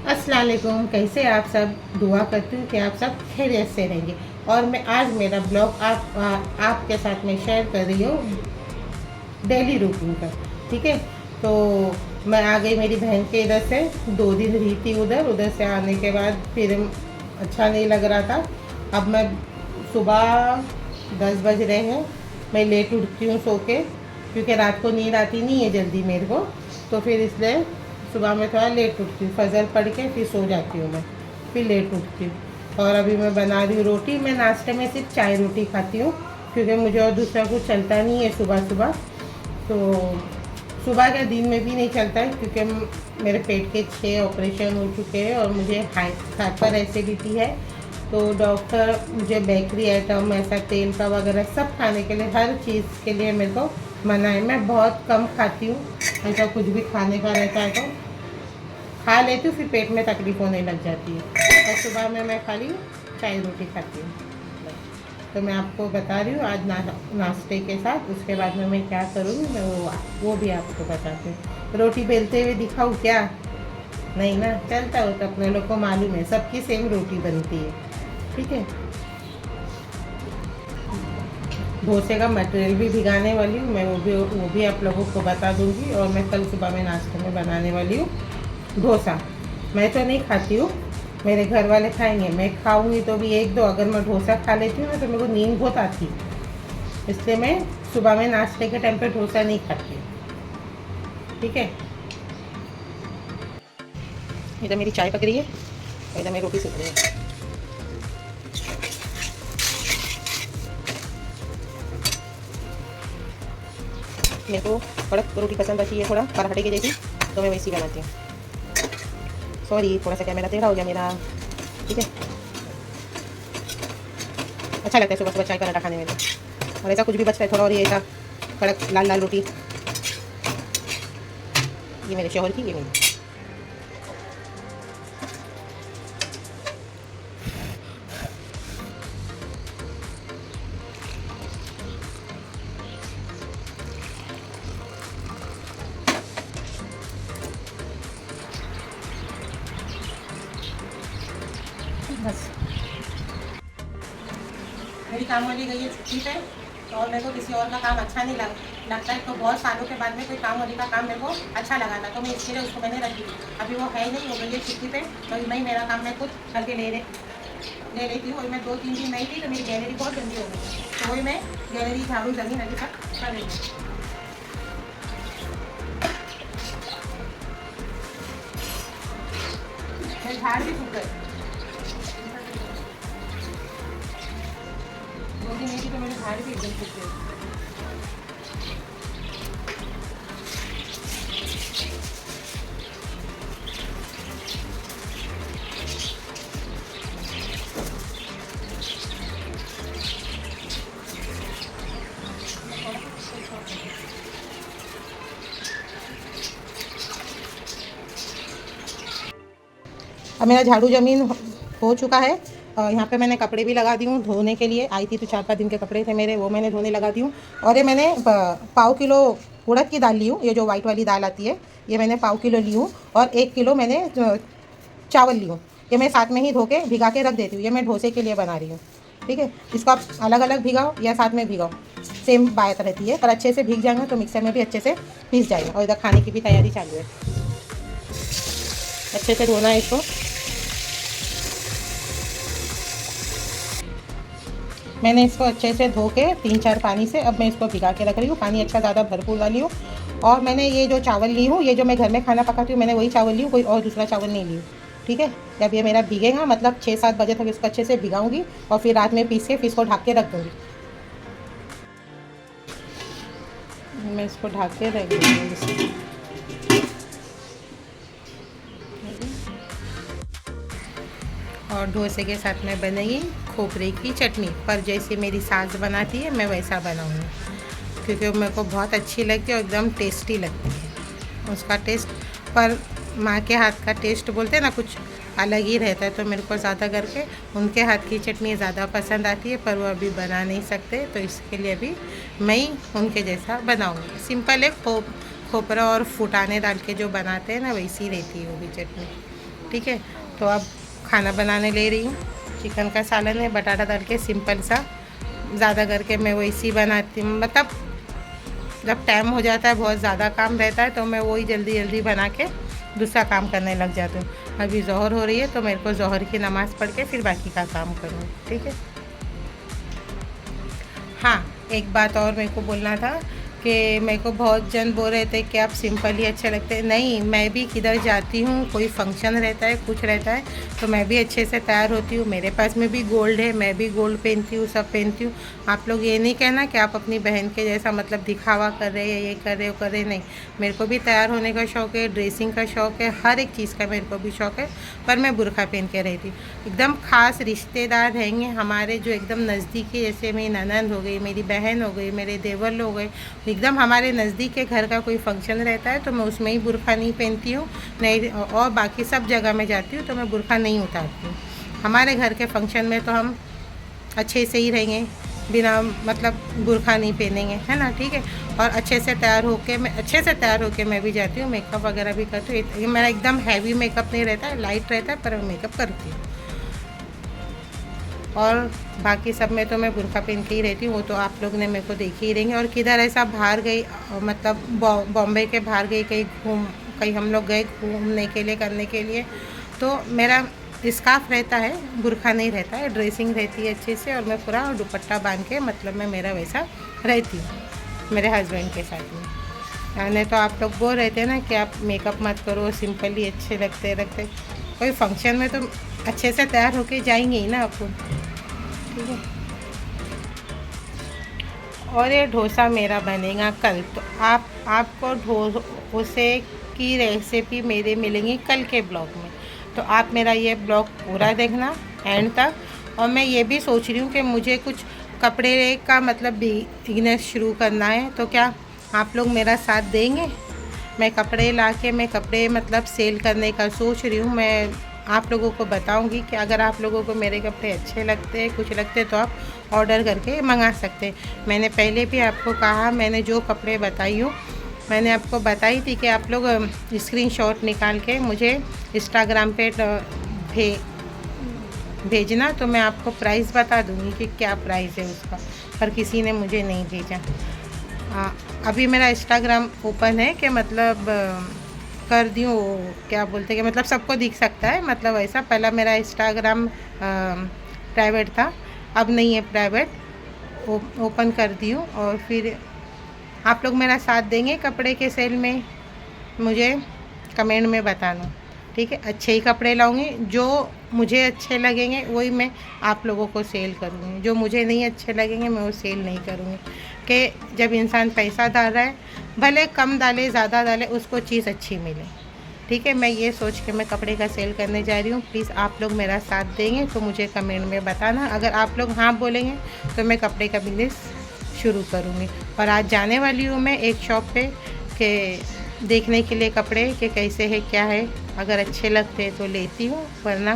अस्सलाम वालेकुम। कैसे आप सब? दुआ करती हूँ कि आप सब खैरियत से रहेंगे। और मैं आज मेरा ब्लॉग आपके साथ में शेयर कर रही हूँ डेली रूटीन का। ठीक है, तो मैं आ गई मेरी बहन के इधर से। 2 दिन रही थी उधर। उधर से आने के बाद फिर अच्छा नहीं लग रहा था। अब मैं सुबह 10 बज रहे हैं, मैं लेट उठती हूँ सो के, क्योंकि रात को नींद आती नहीं है जल्दी मेरे को। तो फिर इसलिए सुबह में थोड़ा लेट उठती हूँ, फजर पढ़ के फिर सो जाती हूँ मैं, फिर लेट उठती हूँ। और अभी मैं बना रही हूँ रोटी। मैं नाश्ते में सिर्फ चाय रोटी खाती हूँ, क्योंकि मुझे और दूसरा कुछ चलता नहीं है सुबह सुबह। तो सुबह के दिन में भी नहीं चलता है, क्योंकि मेरे पेट के 6 ऑपरेशन हो चुके हैं और मुझे हाइपर एसिडिटी है। तो डॉक्टर मुझे बेकरी आइटम, ऐसा तेल का वगैरह सब खाने के लिए, हर चीज़ के लिए मेरे को मना है। मैं बहुत कम खाती हूँ, ऐसा कुछ भी खाने का रहता है तो खा लेती हूँ, फिर पेट में तकलीफ होने लग जाती है। और सुबह में मैं खाली चाय रोटी खाती हूँ। तो मैं आपको बता रही हूँ आज नाश्ते के साथ, उसके बाद में मैं क्या करूँगी मैं वो भी आपको बताती हूँ। रोटी बेलते हुए दिखाऊँ क्या? नहीं ना, चलता हो तो अपने लोग को मालूम है, सबकी सेम रोटी बनती है। ठीक है, डोसे का मटेरियल भी भिगाने वाली हूँ मैं, वो भी आप लोगों को बता दूँगी। और मैं कल सुबह में नाश्ते में बनाने वाली हूँ डोसा। मैं तो नहीं खाती हूँ, मेरे घर वाले खाएंगे। मैं खाऊंगी तो भी एक दो, अगर मैं डोसा खा लेती हूँ ना तो मेरे को नींद बहुत आती है, इसलिए मैं सुबह में नाश्ते के टाइम पे डोसा नहीं खाती हूँ। ठीक है, इधर मेरी चाय पक रही है और इधर मेरी रोटी सीख रही है। मेरे को कड़क रोटी पसंद आती है, थोड़ा पराठे की जैसी, तो मैं वैसी बनाती हूँ। सॉरी, थोड़ा सा कैमरा टेढ़ा हो गया मेरा। ठीक है, अच्छा लगता है सुबह सुबह चाय पराठा खाने में तो। और ऐसा कुछ भी बचता है थोड़ा, और ये ऐसा कड़क लाल लाल रोटी, ये मेरे शोहर की, ये मेरी। बस मेरी काम वाली गई है छुट्टी पे, और मेरे को किसी और का काम अच्छा नहीं लगता है। तो बहुत सालों के बाद में कोई काम वाली का काम मेरे को अच्छा लगा था, तो मैं इसके लिए उसको मैंने रख दी। अभी वो है नहीं, वो गई है छुट्टी पे, तो मैं मेरा काम मैं खुद करके ले लेती हूँ। और मैं 2-3 दिन नहीं थी तो मेरी गैलरी बहुत गंदी हो गई, तो वही मैं गैलरी झाड़ू जमीन अभी तक कर रही हूँ। मेरे झाड़ भी सूख गए, 2 दिन नहीं थी तो मेरे झाड़ भी एकदम सूख गए। अब मेरा झाड़ू जमीन हो चुका है। यहाँ पे मैंने कपड़े भी लगा दी हूँ धोने के लिए। आई थी तो 4-5 दिन के कपड़े थे मेरे, वो मैंने धोने लगा दी हूँ। और ये मैंने पाव किलो उड़द की दाल ली हूँ, ये जो वाइट वाली दाल आती है, ये मैंने पाव किलो ली हूँ। और 1 किलो मैंने चावल ली हूँ। ये मैं साथ में ही धो के भिगा के रख देती हूँ, ये मैं डोसे के लिए बना रही हूँ। ठीक है, इसको आप अलग अलग भिगाओ या साथ में भिगाओ, सेम बात रहती है, पर अच्छे से भीग जाएगा तो मिक्सर में भी अच्छे से पीस जाएगा। और इधर खाने की भी तैयारी चालू है। अच्छे से धोना है इसको। मैंने इसको अच्छे से धो के 3-4 पानी से अब मैं इसको भिगा के रख रही हूँ। पानी अच्छा ज़्यादा भरपूर डाली हूँ। और मैंने ये जो चावल ली हूँ, ये जो मैं घर में खाना पकाती हूँ, मैंने वही चावल ली हूँ, कोई और दूसरा चावल नहीं ली हूँ। ठीक है, जब ये मेरा भीगेगा, मतलब 6-7 बजे तक इसको अच्छे से भिगाऊंगी और फिर रात में पीस के फिर इसको ढक के रख दूँगी। मैं इसको ढक के रख दूँगी। और डोसे के साथ में बनेगी खोपरे की चटनी, पर जैसे मेरी सास बनाती है मैं वैसा बनाऊँगी, क्योंकि वो मेरे को बहुत अच्छी लगती है और एकदम टेस्टी लगती है उसका टेस्ट। पर माँ के हाथ का टेस्ट बोलते हैं ना, कुछ अलग ही रहता है। तो मेरे को ज़्यादा करके उनके हाथ की चटनी ज़्यादा पसंद आती है, पर वो अभी बना नहीं सकते, तो इसके लिए अभी मैं ही उनके जैसा बनाऊँगी। सिंपल है, खोपरा और फुटाने डाल के जो बनाते हैं ना, वैसी रहती है वो भी चटनी। ठीक है। तो अब खाना बनाने ले रही हूँ। चिकन का सालन है, बटाटा डाल के सिंपल सा। ज़्यादा करके मैं वैसी बनाती हूँ, मतलब जब टाइम हो जाता है, बहुत ज़्यादा काम रहता है, तो मैं वही जल्दी जल्दी बना के दूसरा काम करने लग जाती हूँ। अभी ज़ोहर हो रही है, तो मेरे को ज़ोहर की नमाज़ पढ़ के फिर बाकी का काम करूँ, ठीक है। हाँ, एक बात और मेरे को बोलना था कि मेरे को बहुत जन बोल रहे थे कि आप सिंपल ही अच्छे लगते हैं। नहीं, मैं भी किधर जाती हूँ, कोई फंक्शन रहता है, कुछ रहता है, तो मैं भी अच्छे से तैयार होती हूँ। मेरे पास में भी गोल्ड है, मैं भी गोल्ड पहनती हूँ, सब पहनती हूँ। आप लोग ये नहीं कहना कि आप अपनी बहन के जैसा मतलब दिखावा कर रहे हैं, ये कर रहे हो, कर रहे नहीं। मेरे को भी तैयार होने का शौक़ है, ड्रेसिंग का शौक़ है, हर एक चीज़ का मेरे को भी शौक़ है, पर मैं बुर्का पहन के रहती हूँ। एकदम ख़ास रिश्तेदार रहेंगे हमारे, जो एकदम नज़दीकी, जैसे मेरी ननंद हो गई, मेरी बहन हो गई, मेरे देवर लोग हो गए, एकदम हमारे नज़दीक के घर का कोई फंक्शन रहता है, तो मैं उसमें ही बुर्का नहीं पहनती हूँ, नहीं। और बाकी सब जगह मैं जाती हूँ तो मैं बुर्का नहीं उतारती हूँ। हमारे घर के फंक्शन में तो हम अच्छे से ही रहेंगे, बिना मतलब बुर्का नहीं पहनेंगे, है ना, ठीक है। और अच्छे से तैयार होके मैं भी जाती हूँ, मेकअप वगैरह भी करती हूँ। ये मेरा एकदम हैवी मेकअप नहीं रहता है, लाइट रहता है, पर मैं मेकअप करती हूँ। और बाकी सब में तो मैं बुर्का पहन के ही रहती हूँ, वो तो आप लोग ने मेरे को देखे ही रहेंगे। और किधर ऐसा बाहर गई, मतलब बॉम्बे के बाहर गई, कहीं हम लोग गए घूमने के लिए, करने के लिए, तो मेरा स्कार्फ रहता है, बुर्का नहीं रहता है, ड्रेसिंग रहती है अच्छे से, और मैं पूरा दुपट्टा बांध के, मतलब मैं मेरा वैसा रहती हूँ मेरे हस्बैंड के साथ में। नहीं तो आप लोग बोल रहे थे ना कि आप मेकअप मत करो, सिंपली अच्छे लगते। कोई फंक्शन में तो अच्छे से तैयार होके जाएंगे ही ना आपको, ठीक है। और ये डोसा मेरा बनेगा कल, तो आपको डोसे की रेसिपी मेरे मिलेंगी कल के ब्लॉग में, तो आप मेरा ये ब्लॉग पूरा देखना एंड तक। और मैं ये भी सोच रही हूँ कि मुझे कुछ कपड़े का मतलब बिजनेस शुरू करना है, तो क्या आप लोग मेरा साथ देंगे? मैं कपड़े मतलब सेल करने का सोच रही हूँ। मैं आप लोगों को बताऊंगी कि अगर आप लोगों को मेरे कपड़े अच्छे लगते हैं, कुछ लगते हैं, तो आप ऑर्डर करके मंगा सकते हैं। मैंने पहले भी आपको कहा, मैंने जो कपड़े बताई हूँ, मैंने आपको बताई थी कि आप लोग स्क्रीनशॉट निकाल के मुझे इंस्टाग्राम पे भेजना, तो मैं आपको प्राइस बता दूँगी कि क्या प्राइस है उसका, पर किसी ने मुझे नहीं भेजा। अभी मेरा इंस्टाग्राम ओपन है कि मतलब कर दी हूँ, क्या बोलते हैं कि मतलब सबको दिख सकता है, मतलब ऐसा। पहला मेरा इंस्टाग्राम प्राइवेट था, अब नहीं है प्राइवेट, ओपन कर दी हूँ। और फिर आप लोग मेरा साथ देंगे कपड़े के सेल में, मुझे कमेंट में बताना, ठीक है। अच्छे ही कपड़े लाऊंगी, जो मुझे अच्छे लगेंगे वही मैं आप लोगों को सेल करूँगी, जो मुझे नहीं अच्छे लगेंगे मैं वो सेल नहीं करूँगी। कि जब इंसान पैसा डाल रहा है, भले कम डाले ज़्यादा डाले, उसको चीज़ अच्छी मिले, ठीक है। मैं ये सोच के मैं कपड़े का सेल करने जा रही हूँ। प्लीज़ आप लोग मेरा साथ देंगे तो मुझे कमेंट में बताना। अगर आप लोग हाँ बोलेंगे तो मैं कपड़े का बिजनेस शुरू करूँगी। और आज जाने वाली हूँ मैं एक शॉप पे कि देखने के लिए कपड़े कि कैसे है, क्या है। अगर अच्छे लगते हैं तो लेती हूँ, वरना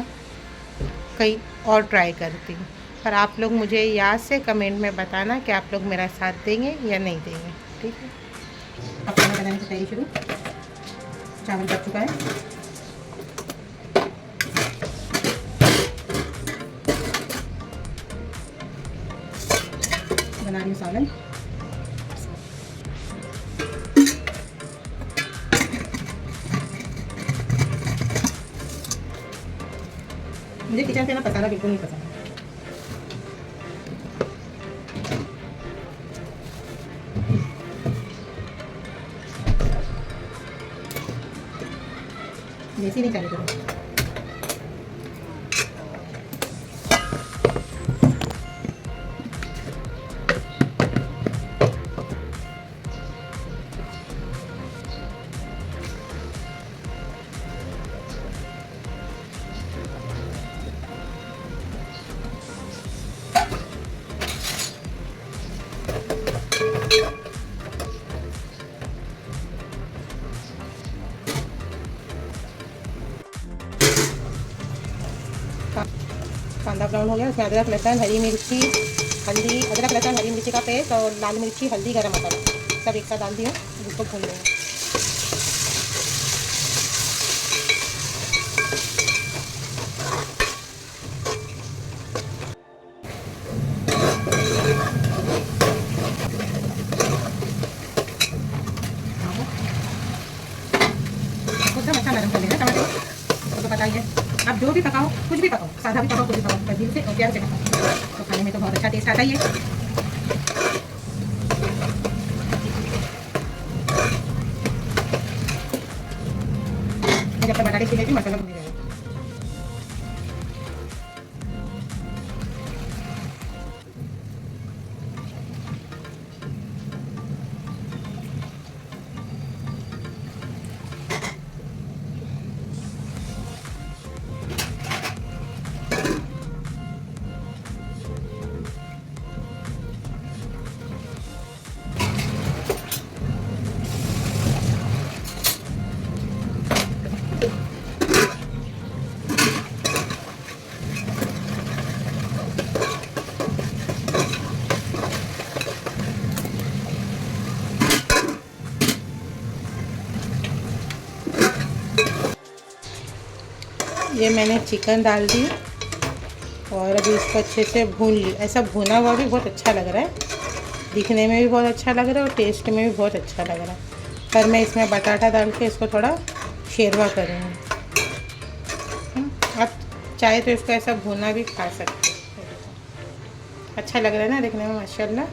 कहीं और ट्राई करती हूँ। पर आप लोग मुझे याद से कमेंट में बताना कि आप लोग मेरा साथ देंगे या नहीं देंगे, ठीक है। अब खाना बनाने की तैयारी शुरू। चावल पक चुका है, बना रही हूँ सालन। मुझे किचन से ना पसारा बिल्कुल नहीं पसंद। देसी नहीं चाहिए तो कांदा ब्राउन हो गया, उसमें अदरक लहसुन हरी मिर्ची हल्दी, अदरक लहसुन हरी मिर्ची का पेस्ट और लाल मिर्ची हल्दी गरम मसाला सब एक साथ डाल दिया, उसको भून लेंगे। एकदम अच्छा नरम कर लेना टमाटर, तो पता ही है। आप जो भी पकाओ, कुछ भी पकाओ, सादा भी पकाओ, कुछ भी पकाओ, दिल से और प्यार से पकाओ, तो खाने में तो बहुत अच्छा टेस्ट आता ही है। जब तक बटाटे छिलेगी मसाला भून जाएगा। ये मैंने चिकन डाल दी और अभी इसको अच्छे से भून ली। ऐसा भुना हुआ भी बहुत अच्छा लग रहा है, दिखने में भी बहुत अच्छा लग रहा है और टेस्ट में भी बहुत अच्छा लग रहा है। पर मैं इसमें बटाटा डाल के इसको थोड़ा शेरवा करूँगी। आप चाहे तो इसको ऐसा भुना भी खा सकते हो, अच्छा लग रहा है ना देखने में माशाल्लाह।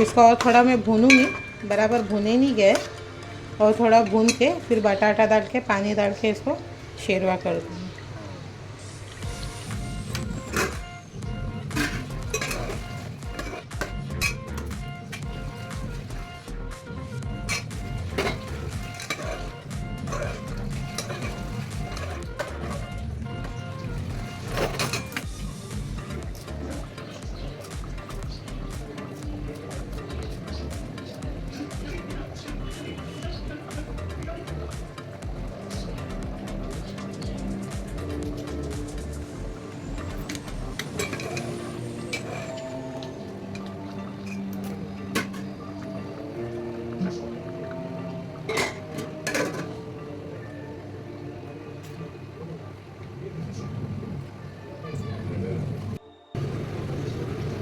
इसको और थोड़ा मैं भूनूँगी, बराबर भुने नहीं गए, और थोड़ा भून के फिर बटाटा डाल के पानी डाल के इसको शेरवा कर दूँगी।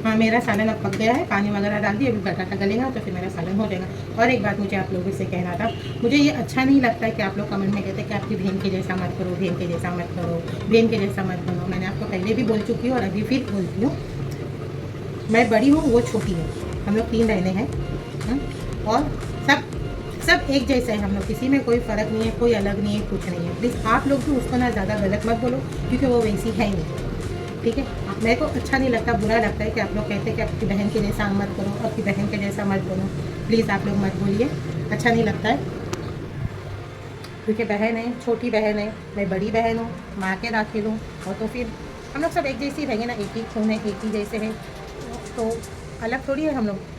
हाँ, मेरा सालन अब पक गया है, पानी वगैरह डाल दिया, अभी बटाटा गलेगा तो फिर मेरा सालन हो जाएगा। और एक बात मुझे आप लोगों से कहना था, मुझे ये अच्छा नहीं लगता है कि आप लोग कमेंट में कहते हैं कि आपकी बहन के जैसा मत करो, बहन के जैसा मत करो, बहन के जैसा मत बनो। मैंने आपको पहले भी बोल चुकी हूँ और अभी फिर बोलती हूँ, मैं बड़ी हूँ, वो छोटी है, हम लोग 3 बहनें हैं और सब एक जैसे हैं हम लोग, किसी में कोई फ़र्क नहीं है, कोई अलग नहीं है, कुछ नहीं है। प्लीज़ आप लोग भी उसको ना ज़्यादा गलत मत बोलो, क्योंकि वो वैसी है ही नहीं, ठीक है। मेरे को अच्छा नहीं लगता, बुरा लगता है कि आप लोग कहते हैं कि आपकी बहन के जैसा मत करो, आपकी बहन के जैसा मत बनो। प्लीज़ आप लोग मत बोलिए, अच्छा नहीं लगता है, क्योंकि बहन है, छोटी बहन है, मैं बड़ी बहन हूँ, माँ के दाखिल हूँ, और तो फिर हम लोग सब एक जैसी रहेंगे ना, एक ही खून है, एक ही जैसे है, तो अलग थोड़ी है हम लोग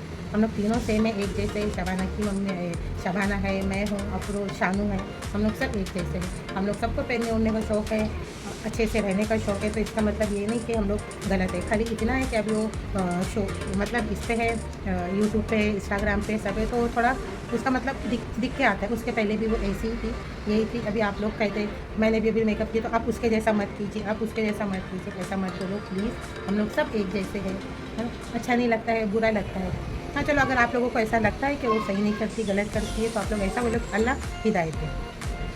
तीनों सेम है, एक जैसे। शबाना की मम्मी, शबाना है, मैं हूँ, अफरोज, शानू है, हम लोग सब एक जैसे हैं। हम लोग सबको पहनने ओढ़ने का शौक़ है, अच्छे से रहने का शौक़ है, तो इसका मतलब ये नहीं कि हम लोग गलत है। खाली इतना है कि अभी वो शो मतलब इस पे है, यूट्यूब पे, इंस्टाग्राम पे सब है, तो थोड़ा उसका मतलब दिख के आता है। उसके पहले भी वो ऐसी ही थी, यही थी। अभी आप लोग कहते मैंने भी अभी मेकअप किया, तो आप उसके जैसा मत कीजिए, आप उसके जैसा मत कीजिए, ऐसा मत बोलो प्लीज़। हम लोग सब एक जैसे हैं, अच्छा नहीं लगता है, बुरा लगता है। हाँ चलो, अगर आप लोगों को ऐसा लगता है कि वो सही नहीं करती, गलत करती है, तो आप लोग ऐसा बोलो, अल्लाह हिदायत दे,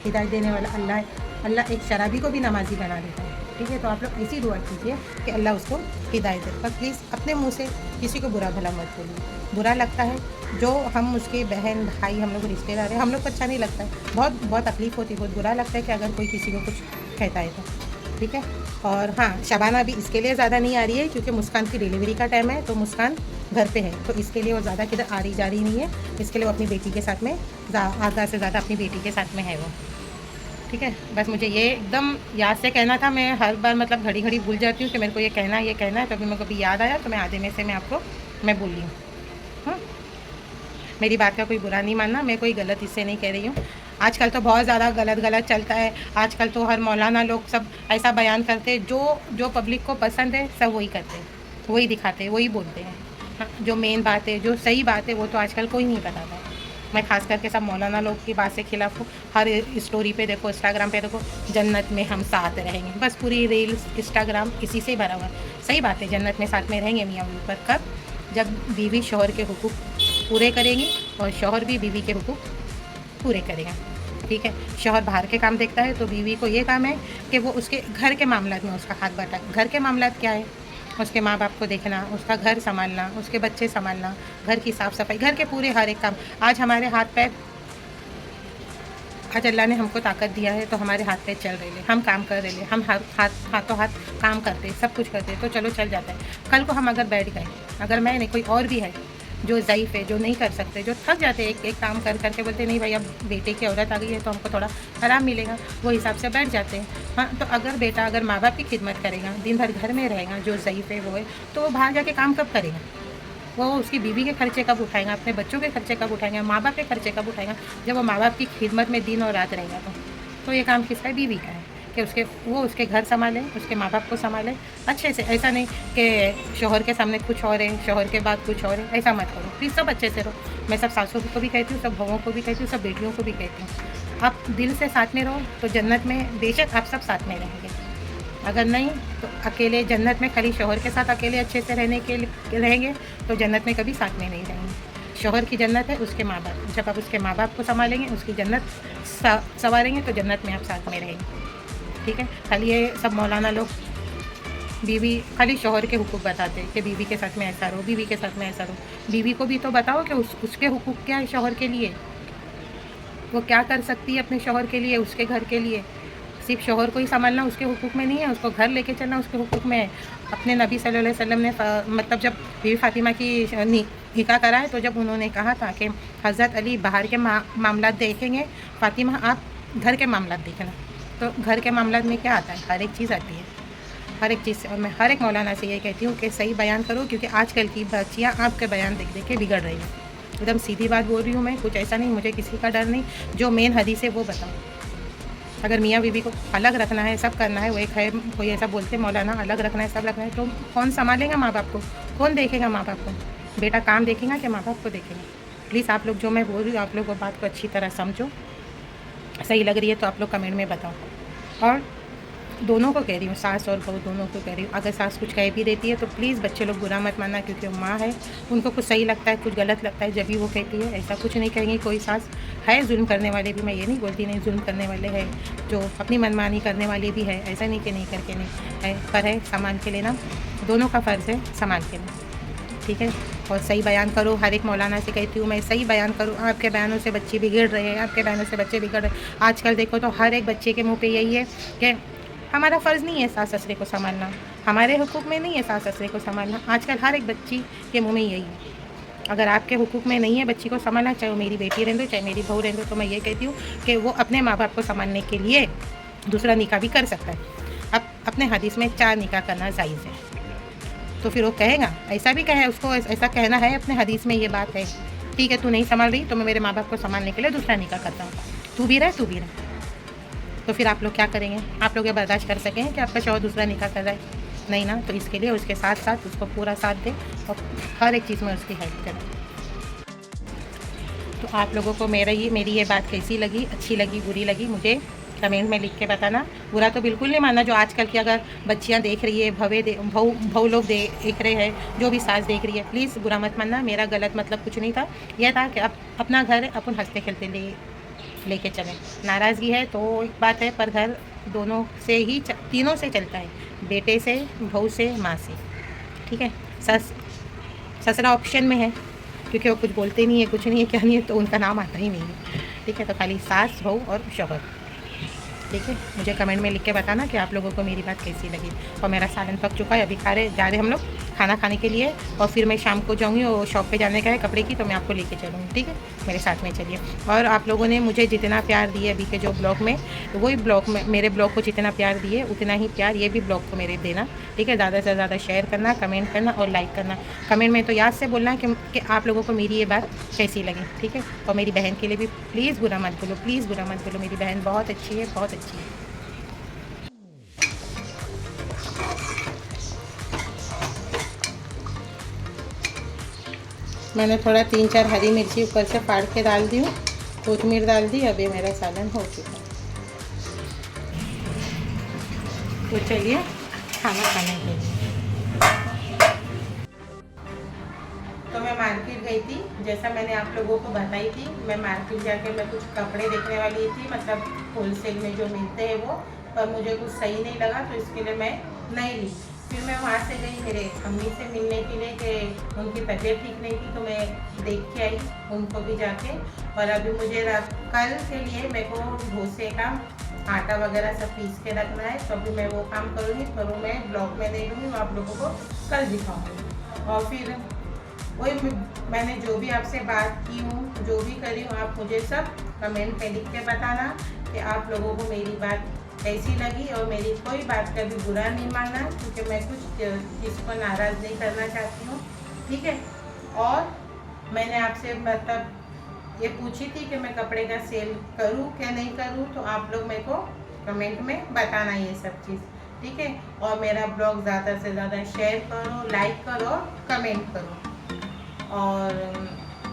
हिदायत देने वाला अल्लाह है। अल्लाह एक शराबी को भी नमाजी बना देता है, ठीक है। तो आप लोग ऐसी दुआ कीजिए कि अल्लाह उसको हिदायत दे, पर प्लीज़ अपने मुंह से किसी को बुरा भला मत बोलिए। बुरा लगता है, जो हम उसके बहन भाई, हम लोग रिश्तेदार हैं, हम लोग को अच्छा नहीं लगता है, बहुत तकलीफ़ होती है, बहुत बुरा लगता है कि अगर कोई किसी को कुछ कहता है तो, ठीक है। और हाँ, शबाना भी इसके लिए ज़्यादा नहीं आ रही है, क्योंकि मुस्कान की डिलीवरी का टाइम है, तो मुस्कान घर पे है, तो इसके लिए वो ज़्यादा किधर आ रही जा रही नहीं है। इसके लिए वो अपनी बेटी के साथ में आधा से ज़्यादा अपनी बेटी के साथ में है वो, ठीक है। बस मुझे ये एकदम याद से कहना था, मैं हर बार मतलब घड़ी घड़ी भूल जाती हूँ कि मेरे को ये कहना है, तभी मेरे को भी याद आया, तो मैं आधे में से मैं बोल रही हूँ। मेरी बात का कोई बुरा नहीं मानना, मैं कोई गलत इससे नहीं कह रही हूँ। आजकल तो बहुत ज़्यादा गलत चलता है, आजकल तो हर मौलाना लोग सब ऐसा बयान करते हैं, जो पब्लिक को पसंद है सब वही करते हैं, वही दिखाते हैं, वही बोलते हैं। हाँ, जो मेन बात है, जो सही बात है, वो तो आजकल कोई नहीं बताता। मैं खास करके सब मौलाना लोग की बात से खिलाफ हूँ। हर स्टोरी पे देखो, इंस्टाग्राम पे देखो, जन्नत में हम साथ रहेंगे, बस पूरी रील्स इंस्टाग्राम इसी से भरा हुआ है। सही बात है, जन्नत में साथ में रहेंगे मियाँ बीवी, पर कब? जब बीवी शौहर के हुकूक पूरे करेंगी और शौहर भी बीवी के हुकूक पूरे करेगा। ठीक है, शौहर बाहर के काम देखता है तो बीवी को ये काम है कि वो उसके घर के मामलात में उसका हाथ बटाए। घर के मामलात क्या है? उसके माँ बाप को देखना, उसका घर संभालना, उसके बच्चे संभालना, घर की साफ़ सफाई, घर के पूरे हर एक काम। आज हमारे हाथ पैर, आज अल्लाह ने हमको ताकत दिया है तो हमारे हाथ पैर चल रहे हैं, हम काम कर रहे हैं, हम हाथों हाथ काम करते, सब कुछ करते, तो चलो चल जाता है। कल को हम अगर बैठ गए, अगर मैं नहीं, कोई और भी है जो ज़ईफ़ है, जो नहीं कर सकते, जो थक जाते हैं, एक एक काम कर करके बोलते नहीं भाई अब बेटे की औरत आ गई है तो हमको थोड़ा आराम मिलेगा, वो हिसाब से बैठ जाते हैं। हाँ, तो अगर बेटा अगर माँ बाप की खिदमत करेगा, दिन भर घर में रहेगा, जो ज़ईफ़ है वो है, तो वो बाहर जाके काम कब करेगा? वो उसकी बीवी के खर्चे कब उठाएगा, अपने बच्चों के खर्चे कब उठाएगा, माँ बाप के खर्चे कब उठाएगा? जब वो माँ बाप की खिदमत में दिन और रात रहेगा तो ये काम किसका है? बीवी का है कि वो उसके घर संभाले, उसके माँ बाप को संभाले अच्छे से। ऐसा नहीं कि शौहर के सामने कुछ और है, शौहर के बाद कुछ और है, ऐसा मत करो प्लीज़। सब अच्छे से रहो। मैं सब सासों को भी कहती हूँ, सब बहुओं को भी कहती हूँ, सब बेटियों को भी कहती हूँ, आप दिल से साथ में रहो तो जन्नत में बेशक आप सब साथ में रहेंगे। अगर नहीं तो अकेले जन्नत में खाली शौहर के साथ अकेले अच्छे से रहने के लिए रहेंगे तो जन्नत में कभी साथ में नहीं रहेंगे। शौहर की जन्नत है उसके माँ बाप, जब आप उसके माँ बाप को संभालेंगे, उसकी जन्नत संवारेंगे तो जन्नत में आप साथ में रहेंगे। ठीक है, खाली ये सब मौलाना लोग बीवी खाली शौहर के हुकूक बताते हैं कि बीवी के साथ में ऐसा रहो, बीवी के साथ में ऐसा रहो। बीवी को भी तो बताओ कि उसके हुकूक क्या है शौहर के लिए, वो क्या कर सकती है अपने शौहर के लिए, उसके घर के लिए। सिर्फ शौहर को ही संभालना उसके हुकूक में नहीं है, उसको घर लेके चलना उसके हुकूक में है। अपने नबी सल्लल्लाहु अलैहि वसल्लम ने मतलब जब बीवी फातिमा की निकाह कराए तो जब उन्होंने कहा था कि हज़रत अली बाहर के मामलात देखेंगे, फातिमा आप घर के मामलात देखना। तो घर के मामलात में क्या आता है? हर एक चीज़ आती है, हर एक चीज़। और मैं हर एक मौलाना से ये कहती हूँ कि सही बयान करो, क्योंकि आजकल की बच्चियाँ आपके बयान देख देख के बिगड़ रही हैं। एकदम सीधी बात बोल रही हूँ मैं, कुछ ऐसा नहीं, मुझे किसी का डर नहीं। जो मेन हदीस है वो बताओ। अगर मियाँ बीवी को अलग रखना है, सब करना है, वो एक है कोई ऐसा बोलते मौलाना अलग रखना है, सब रखना है, तो कौन संभालेगा माँ बाप को? कौन देखेगा माँ बाप को? बेटा काम देखेगा कि माँ बाप को देखेगा? प्लीज़ आप लोग, जो मैं बोल रही हूँ, आप लोग वो बात को अच्छी तरह समझो। सही लग रही है तो आप लोग कमेंट में बताओ। और दोनों को कह रही हूँ, सास और बहू दोनों को कह रही हूँ, अगर सास कुछ कह भी देती है तो प्लीज़ बच्चे लोग बुरा मत मानना, क्योंकि वो माँ है, उनको कुछ सही लगता है, कुछ गलत लगता है, जब भी वो कहती है। ऐसा कुछ नहीं कहेंगी कोई सास। है जुल्म करने वाले भी, मैं ये नहीं बोलती नहीं, जुल्म करने वाले हैं, जो अपनी मनमानी करने वाले भी है, ऐसा नहीं कि नहीं करके नहीं है, पर है संभाल के लेना, दोनों का फ़र्ज़ है संभाल के लेना। ठीक है, और सही बयान करो। हर एक मौलाना से कहती हूँ मैं, सही बयान करो। आपके बयानों से बच्चे बिगड़ रहे हैं, आपके बयानों से बच्चे बिगड़ रहे हैं। आजकल देखो तो हर एक बच्चे के मुँह पे यही है कि हमारा फ़र्ज़ नहीं है सास ससुरे को संभालना, हमारे हुकूक में नहीं है सास ससुरे को संभालना। आजकल हर एक बच्ची के मुँह में यही है। अगर आपके हुकूक में नहीं है बच्ची को संभालना, चाहे वो मेरी बेटी रहने दो, चाहे मेरी बहू रहने दो, तो मैं ये कहती हूँ कि वो अपने माँ बाप को संभालने के लिए दूसरा निकाह भी कर सकता है। अब अपने हदीस में 4 निकाह करना जायज़ है, तो फिर वो कहेगा, ऐसा भी कहे, उसको ऐसा कहना है अपने हदीस में ये बात है, ठीक है तू नहीं संभाल रही तो मैं मेरे माँ बाप को संभालने के लिए दूसरा निकाह करता हूँ, तू भी रह। तो फिर आप लोग क्या करेंगे? आप लोग ये बर्दाश्त कर सकें कि आपका शौहर दूसरा निकाह कर रहा है? नहीं ना। तो इसके लिए उसके साथ साथ उसको पूरा साथ दें और हर एक चीज़ में उसकी हेल्प करें। तो आप लोगों को मेरी ये बात कैसी लगी, अच्छी लगी, बुरी लगी, मुझे कमेंट में लिख के बताना। बुरा तो बिल्कुल नहीं मानना। जो आजकल की अगर बच्चियां देख रही है, भव लोग देख रहे हैं, जो भी सास देख रही है, प्लीज़ बुरा मत मानना। मेरा गलत मतलब कुछ नहीं था, यह था कि अपना घर है, अपन हंसते खेलते लेके चलें। नाराज़गी है तो एक बात है, पर घर दोनों से ही तीनों से चलता है, बेटे से, बहू से, माँ से। ठीक है, ससुरा ऑप्शन में है क्योंकि वो कुछ बोलते नहीं है, कुछ नहीं है, क्या नहीं है, तो उनका नाम आता ही नहीं है। ठीक है, तो खाली सास, बहू और शौहर। ठीक है, मुझे कमेंट में लिख के बताना कि आप लोगों को मेरी बात कैसी लगी। और मेरा सालन पक चुका है, अभी जा रहे हम लोग खाना खाने के लिए, और फिर मैं शाम को जाऊँगी और शॉप पे जाने का है कपड़े की, तो मैं आपको लेके चलूँगी। ठीक है, मेरे साथ में चलिए। और आप लोगों ने मुझे जितना प्यार दिए अभी के जो ब्लॉग में, वही ब्लॉग में मेरे ब्लॉग को जितना प्यार दिए उतना ही प्यार ये भी ब्लॉग को मेरे देना। ठीक है, ज़्यादा से ज़्यादा शेयर करना, कमेंट करना और लाइक करना। कमेंट में तो याद से बोलना कि आप लोगों को मेरी ये बात कैसी लगी। ठीक है, और मेरी बहन के लिए भी प्लीज़ बुरा मत बोलो, प्लीज़ बुरा मत बोलो। मेरी बहन बहुत अच्छी है, बहुत अच्छी है। मैंने थोड़ा 3-4 हरी मिर्ची ऊपर से फाड़ के डाल दी हूँ, कोतमीर डाल दी। अभी मेरा सालन हो चुका है। तो चलिए खाना खाने के लिए। तो मैं मार्केट गई थी, जैसा मैंने आप लोगों को बताई थी। मैं मार्केट जाके मैं कुछ कपड़े देखने वाली थी, मतलब होलसेल में जो मिलते हैं वो, पर मुझे कुछ सही नहीं लगा तो इसके लिए मैं नहीं ली। फिर मैं वहाँ से गई मेरे अम्मी से मिलने के लिए कि उनकी तबीयत ठीक नहीं थी, तो मैं देख के आई उनको भी जाके। और अभी मुझे कल के लिए मेरे को डोसे का आटा वगैरह सब पीस के रखना है, तो अभी मैं वो काम करूँगी, पर वो मैं ब्लॉग में नहीं दूँगी, मैं आप लोगों को कल दिखाऊँगी। और फिर वही मैंने जो भी आपसे बात की हूँ, जो भी करी हूँ, आप मुझे सब कमेंट में लिख के बताना कि आप लोगों को मेरी बात कैसी लगी। और मेरी कोई बात का भी बुरा नहीं मानना, क्योंकि मैं कुछ किसको नाराज़ नहीं करना चाहती हूँ, ठीक है। और मैंने आपसे मतलब ये पूछी थी कि मैं कपड़े का सेल करूँ क्या नहीं करूँ, तो आप लोग मेरे को कमेंट में बताना ये सब चीज़, ठीक है। और मेरा ब्लॉग ज़्यादा से ज़्यादा शेयर करो, लाइक करो, कमेंट करो। और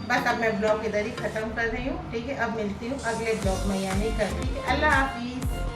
बस अब मैं ब्लॉग इधर ही ख़त्म कर रही हूँ, ठीक है। अब मिलती हूँ अगले ब्लॉग में, यानी कल, ठीक है। अल्लाह हाफिज़।